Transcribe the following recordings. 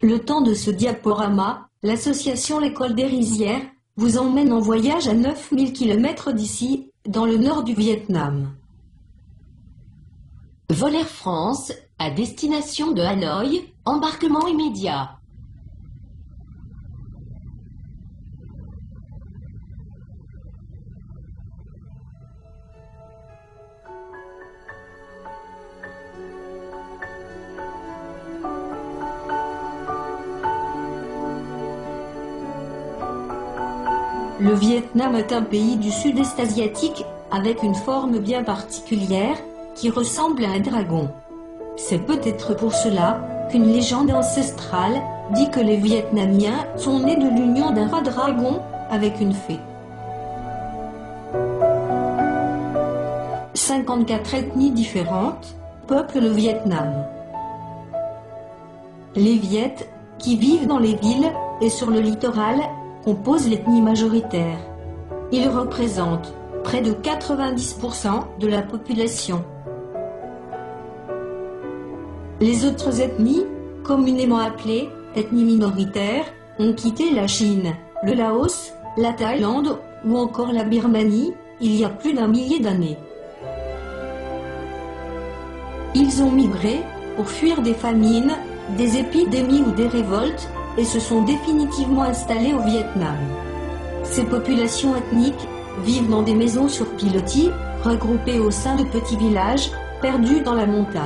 Le temps de ce diaporama, l'association L'École des Rizières vous emmène en voyage à 9000 km d'ici, dans le nord du Vietnam. Vol Air France, à destination de Hanoï, embarquement immédiat. Le Vietnam est un pays du sud-est asiatique, avec une forme bien particulière, qui ressemble à un dragon. C'est peut-être pour cela qu'une légende ancestrale dit que les Vietnamiens sont nés de l'union d'un rat dragon avec une fée. 54 ethnies différentes peuplent le Vietnam. Les Viettes, qui vivent dans les villes et sur le littoral, composent l'ethnie majoritaire. Ils représentent près de 90% de la population. Les autres ethnies, communément appelées ethnies minoritaires, ont quitté la Chine, le Laos, la Thaïlande ou encore la Birmanie il y a plus d'un millier d'années. Ils ont migré pour fuir des famines, des épidémies ou des révoltes et se sont définitivement installés au Vietnam. Ces populations ethniques vivent dans des maisons sur pilotis, regroupées au sein de petits villages, perdus dans la montagne.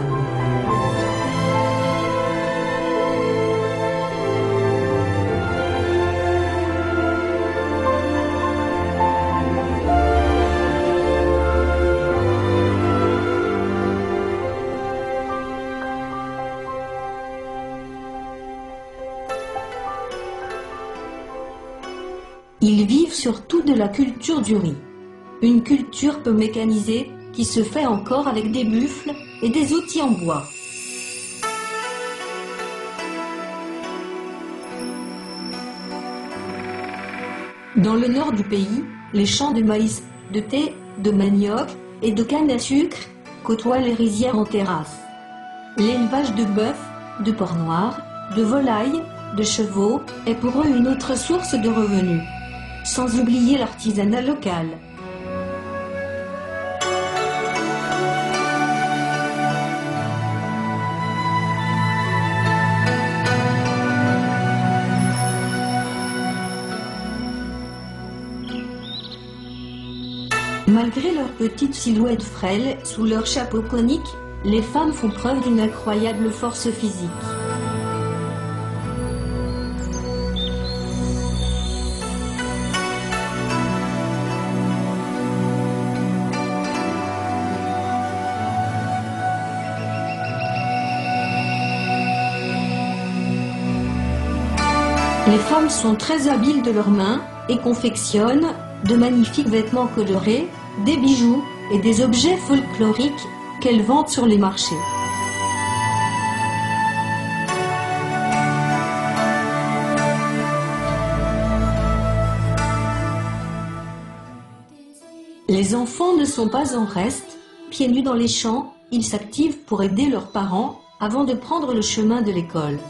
Ils vivent surtout de la culture du riz. Une culture peu mécanisée qui se fait encore avec des buffles et des outils en bois. Dans le nord du pays, les champs de maïs, de thé, de manioc et de canne à sucre côtoient les rizières en terrasse. L'élevage de bœuf, de porc noir, de volailles, de chevaux est pour eux une autre source de revenus. Sans oublier l'artisanat local. Malgré leur petite silhouette frêle sous leur chapeau conique, les femmes font preuve d'une incroyable force physique. Les femmes sont très habiles de leurs mains et confectionnent de magnifiques vêtements colorés, des bijoux et des objets folkloriques qu'elles vendent sur les marchés. Les enfants ne sont pas en reste, pieds nus dans les champs, ils s'activent pour aider leurs parents avant de prendre le chemin de l'école.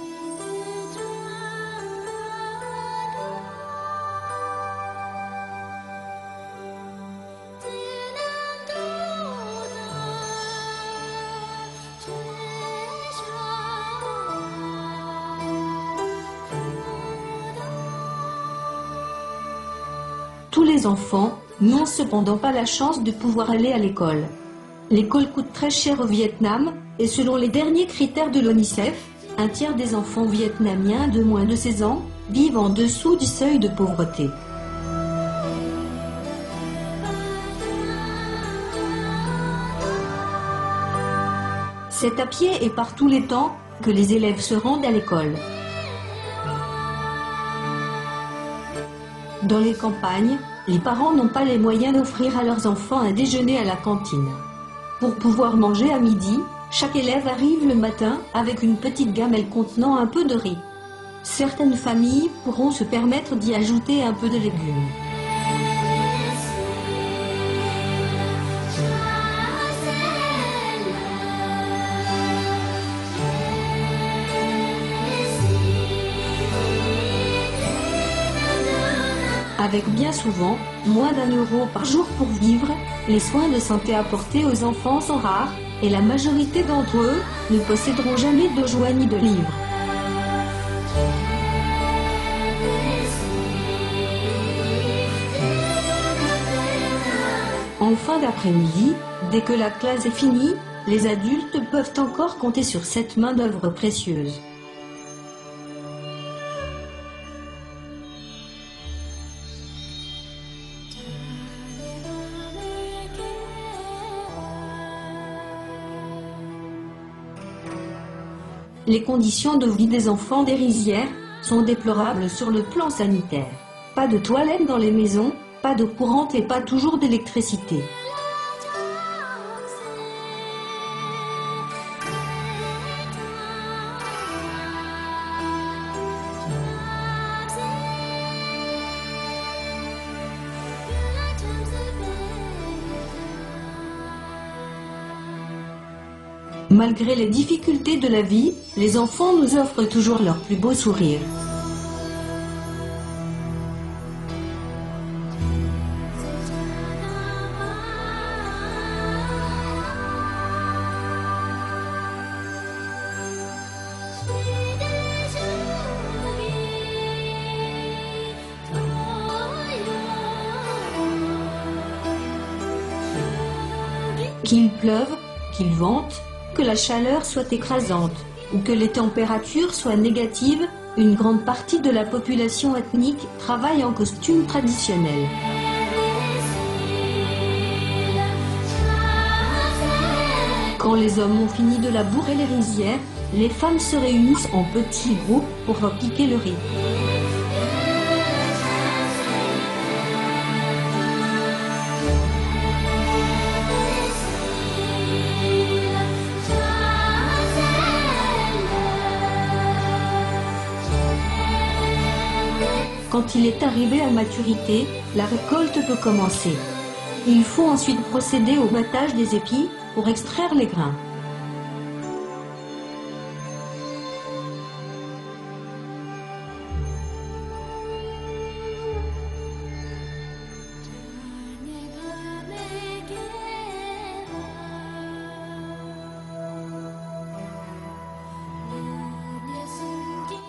Tous les enfants n'ont cependant pas la chance de pouvoir aller à l'école. L'école coûte très cher au Vietnam et selon les derniers critères de l'UNICEF, un tiers des enfants vietnamiens de moins de 16 ans vivent en dessous du seuil de pauvreté. C'est à pied et par tous les temps que les élèves se rendent à l'école. Dans les campagnes, les parents n'ont pas les moyens d'offrir à leurs enfants un déjeuner à la cantine. Pour pouvoir manger à midi, chaque élève arrive le matin avec une petite gamelle contenant un peu de riz. Certaines familles pourront se permettre d'y ajouter un peu de légumes. Avec bien souvent moins d'1 € par jour pour vivre, les soins de santé apportés aux enfants sont rares, et la majorité d'entre eux ne posséderont jamais de jouets ni de livres. En fin d'après-midi, dès que la classe est finie, les adultes peuvent encore compter sur cette main-d'œuvre précieuse. Les conditions de vie des enfants des rizières sont déplorables sur le plan sanitaire. Pas de toilettes dans les maisons, pas d'eau courante et pas toujours d'électricité. Malgré les difficultés de la vie, les enfants nous offrent toujours leur plus beau sourire. Qu'il pleuve, qu'il vente, que la chaleur soit écrasante ou que les températures soient négatives, une grande partie de la population ethnique travaille en costume traditionnel. Quand les hommes ont fini de labourer les rizières, les femmes se réunissent en petits groupes pour repiquer le riz. Quand il est arrivé à maturité, la récolte peut commencer. Il faut ensuite procéder au battage des épis pour extraire les grains.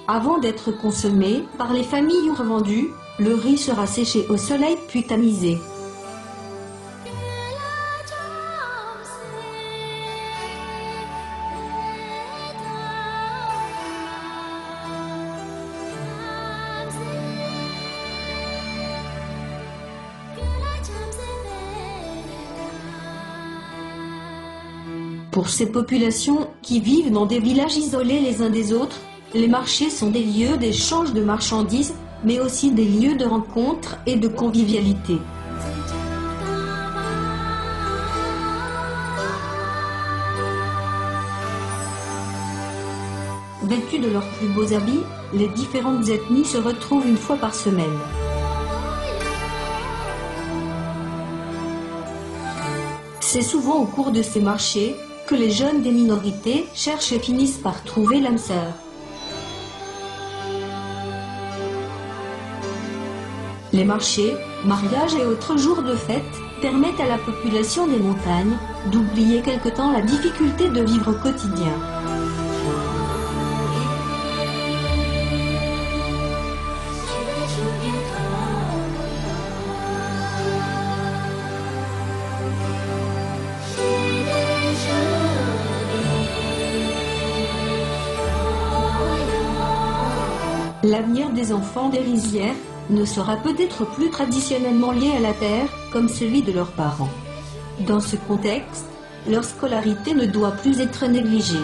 Avant d'être consommé par les familles ou revendu, le riz sera séché au soleil puis tamisé. Pour ces populations qui vivent dans des villages isolés les uns des autres, les marchés sont des lieux d'échange de marchandises, mais aussi des lieux de rencontre et de convivialité. Vêtus de leurs plus beaux habits, les différentes ethnies se retrouvent une fois par semaine. C'est souvent au cours de ces marchés que les jeunes des minorités cherchent et finissent par trouver l'âme sœur. Les marchés, mariages et autres jours de fête permettent à la population des montagnes d'oublier quelque temps la difficulté de vivre au quotidien. L'avenir des enfants des rizières ne sera peut-être plus traditionnellement lié à la terre comme celui de leurs parents. Dans ce contexte, leur scolarité ne doit plus être négligée.